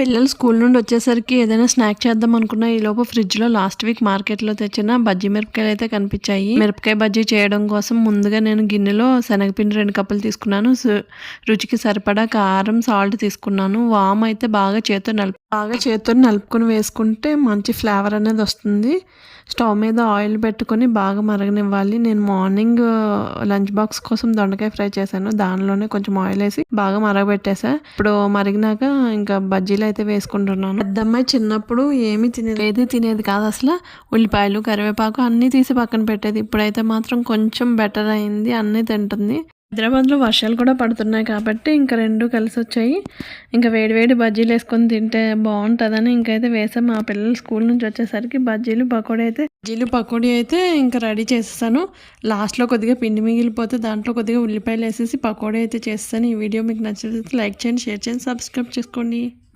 పిల్లలు స్కూల్ నుండి వచ్చేసరికి ఏదైనా స్నాక్ చేద్దాం అనుకున్న ఈలోపు ఫ్రిడ్జ్లో లాస్ట్ వీక్ మార్కెట్లో తెచ్చిన బజ్జీ మిరపకాయలు అయితే కనిపించాయి. మిరపకాయ బజ్జీ చేయడం కోసం ముందుగా నేను గిన్నెలో శనగపిండి 2 కప్పులు తీసుకున్నాను. రుచికి సరిపడా కారం, సాల్ట్ తీసుకున్నాను. వాము అయితే బాగా చేతితో నలుపుకొని వేసుకుంటే మంచి ఫ్లేవర్ అనేది వస్తుంది. స్టవ్ మీద ఆయిల్ పెట్టుకొని బాగా మరగనివ్వాలి. నేను మార్నింగ్ లంచ్ బాక్స్ కోసం దొండకాయ ఫ్రై చేశాను. దానిలోనే కొంచెం ఆయిల్ వేసి బాగా మరగబెట్టేసా. ఇప్పుడు మరిగినాక ఇంకా బజ్జీలు అయితే వేసుకుంటున్నాను. పెద్దమ్మాయి చిన్నప్పుడు ఏది తినేది కాదు అసలు. ఉల్లిపాయలు, కరివేపాకు అన్నీ తీసి పక్కన పెట్టేది. ఇప్పుడైతే మాత్రం కొంచెం బెటర్ అయింది, అన్నీ తింటుంది. హైదరాబాద్లో వర్షాలు కూడా పడుతున్నాయి కాబట్టి ఇంకా 2 కలిసి వచ్చాయి. ఇంకా వేడి బజ్జీలు వేసుకొని తింటే బాగుంటుందని ఇంకైతే వేసాం. మా పిల్లలు స్కూల్ నుంచి వచ్చేసరికి బజ్జీలు పకోడీ అయితే ఇంకా రెడీ చేసేసాను. లాస్ట్లో కొద్దిగా పిండి మిగిలిపోతే దాంట్లో కొద్దిగా ఉల్లిపాయలు వేసేసి పకోడీ అయితే చేస్తాను. ఈ వీడియో మీకు నచ్చితే లైక్ చేయండి, షేర్ చేయండి, సబ్స్క్రైబ్ చేసుకోండి.